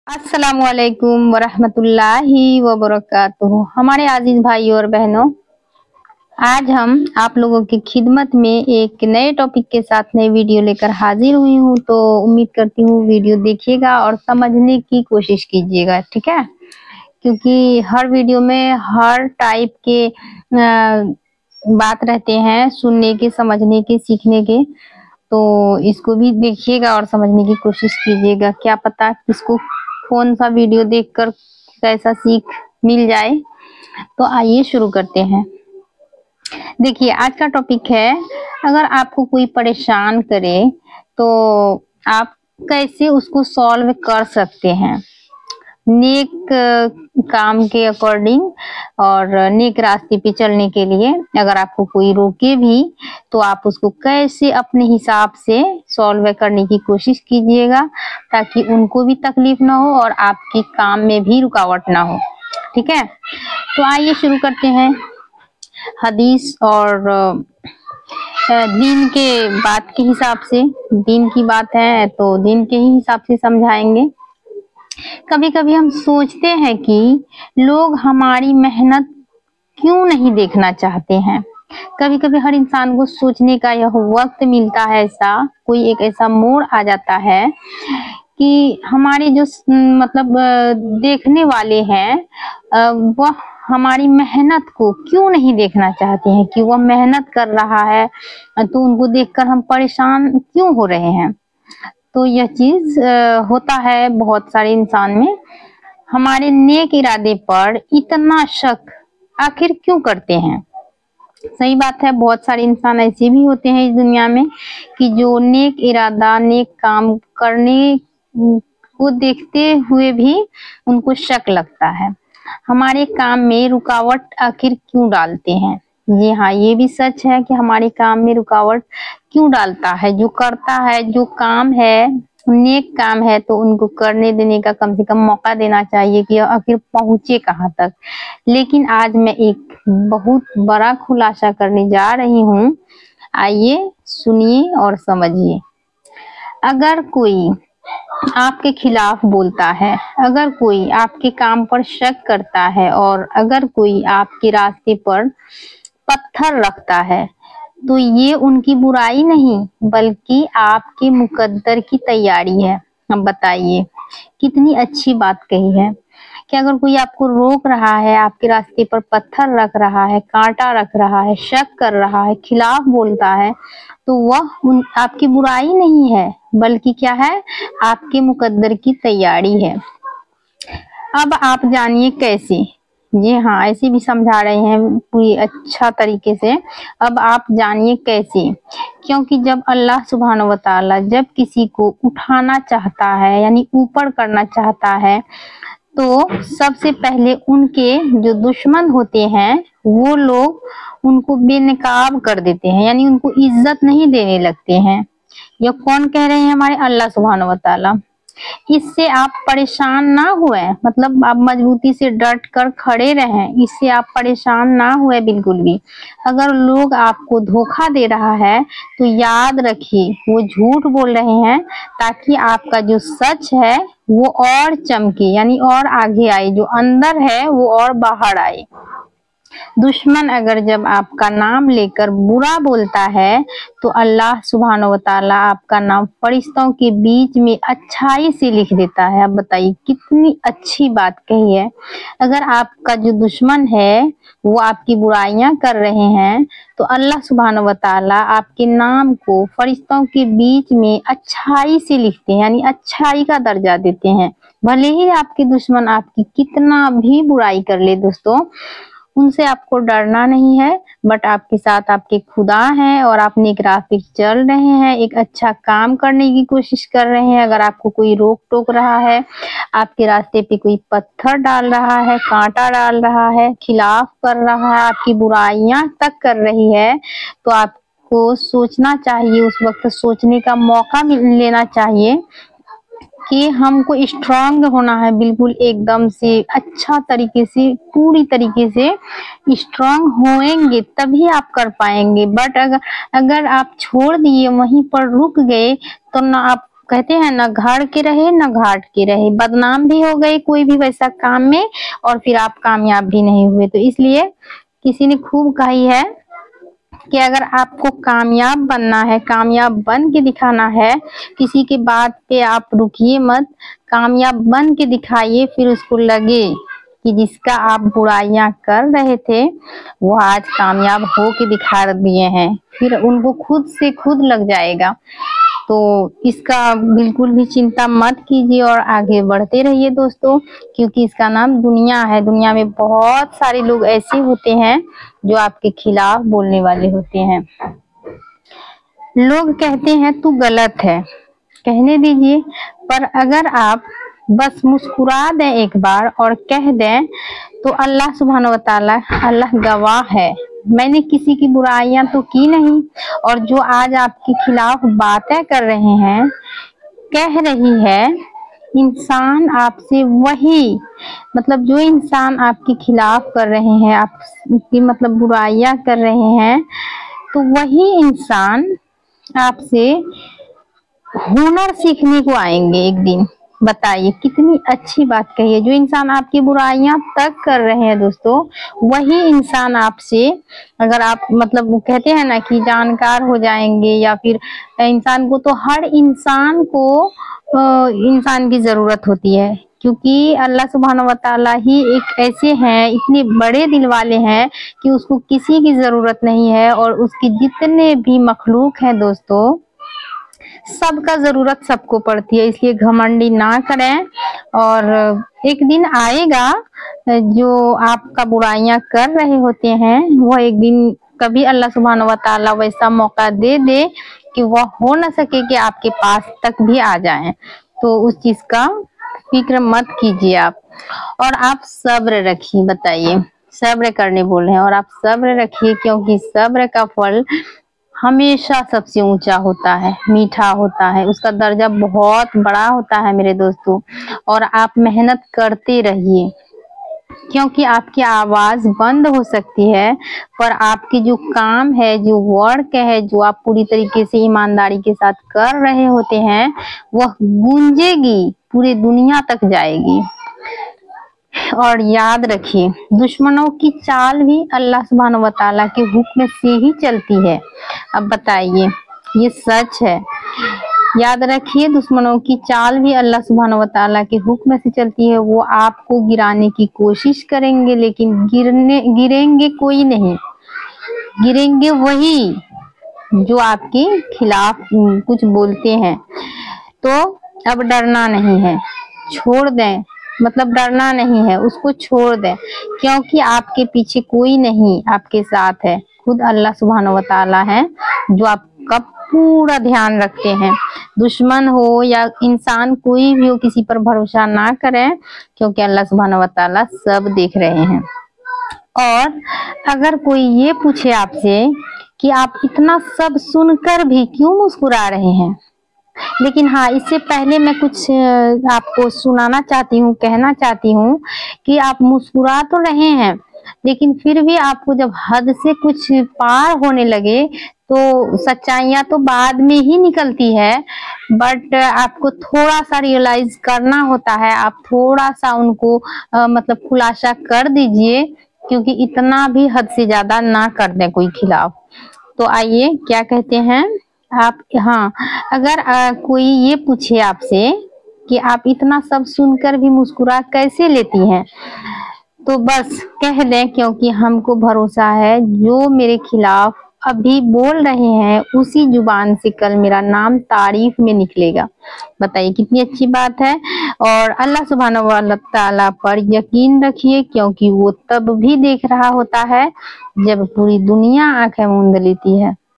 अस्सलामुअलैकुम वरहमतुल्लाहि वबरकातुहू। हमारे अजीज भाइयों और बहनों, आज हम आप लोगों की खिदमत में एक नए टॉपिक के साथ नई वीडियो लेकर हाजिर हुई हूँ। तो उम्मीद करती हूँ वीडियो देखिएगा और समझने की कोशिश कीजिएगा, ठीक है? क्योंकि हर वीडियो में हर टाइप के बात रहते हैं, सुनने के, समझने के, सीखने के। तो इसको भी देखिएगा और समझने की कोशिश कीजिएगा। क्या पता किसको कौन सा वीडियो देखकर कैसा सीख मिल जाए। तो आइए शुरू करते हैं। देखिए, आज का टॉपिक है, अगर आपको कोई परेशान करे तो आप कैसे उसको सॉल्व कर सकते हैं नेक काम के अकॉर्डिंग और नेक रास्ते पे चलने के लिए। अगर आपको कोई रोके भी तो आप उसको कैसे अपने हिसाब से सॉल्व करने की कोशिश कीजिएगा, ताकि उनको भी तकलीफ ना हो और आपके काम में भी रुकावट ना हो, ठीक है? तो आइए शुरू करते हैं। हदीस और दीन के बात के हिसाब से, दीन की बात है तो दीन के ही हिसाब से समझाएंगे। कभी कभी हम सोचते हैं कि लोग हमारी मेहनत क्यों नहीं देखना चाहते हैं। कभी कभी हर इंसान को सोचने का यह वक्त मिलता है, ऐसा कोई एक ऐसा मोड़ आ जाता है कि हमारे जो मतलब देखने वाले हैं वह हमारी मेहनत को क्यों नहीं देखना चाहते हैं, कि वह मेहनत कर रहा है तो उनको देखकर हम परेशान क्यों हो रहे हैं। तो यह चीज होता है बहुत सारे इंसान में। हमारे नेक इरादे पर इतना शक आखिर क्यों करते हैं? सही बात है, बहुत सारे इंसान ऐसे भी होते हैं इस दुनिया में कि जो नेक इरादा, नेक काम करने को देखते हुए भी उनको शक लगता है। हमारे काम में रुकावट आखिर क्यों डालते हैं? जी हाँ, ये भी सच है कि हमारे काम में रुकावट क्यों डालता है। जो करता है, जो काम है, नेक काम है, तो उनको करने देने का कम से कम मौका देना चाहिए कि आखिर पहुंचे कहाँ तक। लेकिन आज मैं एक बहुत बड़ा खुलासा करने जा रही हूँ, आइए सुनिए और समझिए। अगर कोई आपके खिलाफ बोलता है, अगर कोई आपके काम पर शक करता है और अगर कोई आपके रास्ते पर पत्थर रखता है, तो ये उनकी बुराई नहीं बल्कि आपके मुकद्दर की तैयारी है। अब बताइए कितनी अच्छी बात कही है कि अगर कोई आपको रोक रहा है, आपके रास्ते पर पत्थर रख रहा है, कांटा रख रहा है, शक कर रहा है, खिलाफ बोलता है, तो वह आपकी बुराई नहीं है बल्कि क्या है, आपके मुकद्दर की तैयारी है। अब आप जानिए कैसे। जी हाँ, ऐसे भी समझा रहे हैं पूरी अच्छा तरीके से। अब आप जानिए कैसे। क्योंकि जब अल्लाह सुब्हान व तआला जब किसी को उठाना चाहता है, यानी ऊपर करना चाहता है, तो सबसे पहले उनके जो दुश्मन होते हैं वो लोग उनको बेनकाब कर देते हैं, यानी उनको इज्जत नहीं देने लगते हैं। यह कौन कह रहे हैं? हमारे अल्लाह सुब्हान व तआला। इससे आप परेशान ना हुए, मतलब आप मजबूती से डट कर खड़े रहें, इससे आप परेशान ना हुए बिल्कुल भी। अगर लोग आपको धोखा दे रहा है तो याद रखिए वो झूठ बोल रहे हैं, ताकि आपका जो सच है वो और चमके, यानी और आगे आए, जो अंदर है वो और बाहर आए। दुश्मन अगर जब आपका नाम लेकर बुरा बोलता है तो अल्लाह सुब्हान व तआला आपका नाम फरिश्तों के बीच में अच्छाई से लिख देता है। अब बताइए कितनी अच्छी बात कही है। अगर आपका जो दुश्मन है वो आपकी बुराइयां कर रहे हैं तो अल्लाह सुब्हान व तआला आपके नाम को फरिश्तों के बीच में अच्छाई से लिखते हैं, यानी अच्छाई का दर्जा देते हैं। भले ही आपके दुश्मन आपकी कितना भी बुराई कर ले दोस्तों, उनसे आपको डरना नहीं है, बट आपके साथ आपके खुदा हैं और आप नेक रास्ते पे चल रहे हैं, एक अच्छा काम करने की कोशिश कर रहे हैं। अगर आपको कोई रोक टोक रहा है, आपके रास्ते पे कोई पत्थर डाल रहा है, कांटा डाल रहा है, खिलाफ कर रहा है, आपकी बुराइयां तक कर रही है, तो आपको सोचना चाहिए, उस वक्त सोचने का मौका लेना चाहिए कि हमको स्ट्रांग होना है, बिल्कुल एकदम से अच्छा तरीके से, पूरी तरीके से स्ट्रांग होएंगे तभी आप कर पाएंगे। बट अगर आप छोड़ दिए, वहीं पर रुक गए, तो ना आप कहते हैं ना घाड़ के रहे ना घाट के रहे, बदनाम भी हो गए कोई भी वैसा काम में और फिर आप कामयाब भी नहीं हुए। तो इसलिए किसी ने खूब कही है कि अगर आपको कामयाब बनना है, कामयाब बन के दिखाना है, किसी की बात पे आप रुकिए मत, कामयाब बन के दिखाइए, फिर उसको लगे कि जिसका आप बुराइयां कर रहे थे वो आज कामयाब हो के दिखा दिए हैं, फिर उनको खुद से खुद लग जाएगा। तो इसका बिल्कुल भी चिंता मत कीजिए और आगे बढ़ते रहिए दोस्तों, क्योंकि इसका नाम दुनिया है। दुनिया में बहुत सारे लोग ऐसे होते हैं जो आपके खिलाफ बोलने वाले होते हैं। लोग कहते हैं तू गलत है, कहने दीजिए, पर अगर आप बस मुस्कुरा दें एक बार और कह दें तो अल्लाह सुब्हानहू व तआला, अल्लाह गवाह है, मैंने किसी की बुराइयां तो की नहीं, और जो आज आपके खिलाफ बातें कर रहे हैं, कह रही है इंसान आपसे, वही मतलब जो इंसान आपके खिलाफ कर रहे हैं, आपकी मतलब बुराइयां कर रहे हैं, तो वही इंसान आपसे हुनर सीखने को आएंगे एक दिन। बताइए कितनी अच्छी बात कही है। जो इंसान आपकी बुराइयां तक कर रहे हैं दोस्तों, वही इंसान आपसे, अगर आप मतलब वो कहते हैं ना कि जानकार हो जाएंगे, या फिर इंसान को, तो हर इंसान को इंसान की जरूरत होती है, क्योंकि अल्लाह सुब्हानहू व तआला ही एक ऐसे हैं, इतने बड़े दिल वाले हैं कि उसको किसी की जरूरत नहीं है, और उसकी जितने भी मखलूक हैं दोस्तों, सबका जरूरत सबको पड़ती है। इसलिए घमंडी ना करें, और एक दिन आएगा जो आपका बुराइयां कर रहे होते हैं, वो एक दिन कभी अल्लाह सुब्हानहू व तआला वैसा मौका दे दे कि वह हो न सके कि आपके पास तक भी आ जाएं। तो उस चीज का फिक्र मत कीजिए आप, और आप सब्र रखिए। बताइए, सब्र करने बोल रहे हैं, और आप सब्र रखिए, क्योंकि सब्र का फल हमेशा सबसे ऊंचा होता है, मीठा होता है, उसका दर्जा बहुत बड़ा होता है मेरे दोस्तों। और आप मेहनत करते रहिए, क्योंकि आपकी आवाज बंद हो सकती है, पर आपके जो काम है, जो वर्क है, जो आप पूरी तरीके से ईमानदारी के साथ कर रहे होते हैं, वह गूंजेगी, पूरी दुनिया तक जाएगी। और याद रखिए, दुश्मनों की चाल भी अल्लाह सुब्हानहू व तआला के हुक्म से ही चलती है। अब बताइए, ये सच है। याद रखिए, दुश्मनों की चाल भी अल्लाह सुब्हानहू व तआला के हुक्म से चलती है। वो आपको गिराने की कोशिश करेंगे, लेकिन गिरेंगे कोई नहीं, गिरेंगे वही जो आपके खिलाफ कुछ बोलते हैं। तो अब डरना नहीं है, छोड़ दें, मतलब डरना नहीं है, उसको छोड़ दें, क्योंकि आपके पीछे कोई नहीं, आपके साथ है खुद अल्लाह सुब्हानहू व तआला है, जो आपका पूरा ध्यान रखते हैं। दुश्मन हो या इंसान कोई भी हो, किसी पर भरोसा ना करें, क्योंकि अल्लाह सुब्हानहू व तआला सब देख रहे हैं। और अगर कोई ये पूछे आपसे कि आप इतना सब सुनकर भी क्यों मुस्कुरा रहे हैं, लेकिन हाँ, इससे पहले मैं कुछ आपको सुनाना चाहती हूँ, कहना चाहती हूँ कि आप मुस्कुरा तो रहे हैं, लेकिन फिर भी आपको जब हद से कुछ पार होने लगे, तो सच्चाइयाँ तो बाद में ही निकलती है, बट आपको थोड़ा सा रियलाइज करना होता है। आप थोड़ा सा उनको मतलब खुलासा कर दीजिए, क्योंकि इतना भी हद से ज्यादा ना कर दें कोई खिलाफ। तो आइए, क्या कहते हैं आप, हाँ, अगर कोई ये पूछे आपसे कि आप इतना सब सुनकर भी मुस्कुरा कैसे लेती हैं, तो बस कह दें, क्योंकि हमको भरोसा है जो मेरे खिलाफ अभी बोल रहे हैं, उसी जुबान से कल मेरा नाम तारीफ में निकलेगा। बताइए कितनी अच्छी बात है। और अल्लाह सुब्हानहू व तआला पर यकीन रखिए, क्योंकि वो तब भी देख रहा होता है जब पूरी दुनिया आंखें मूंद लेती है।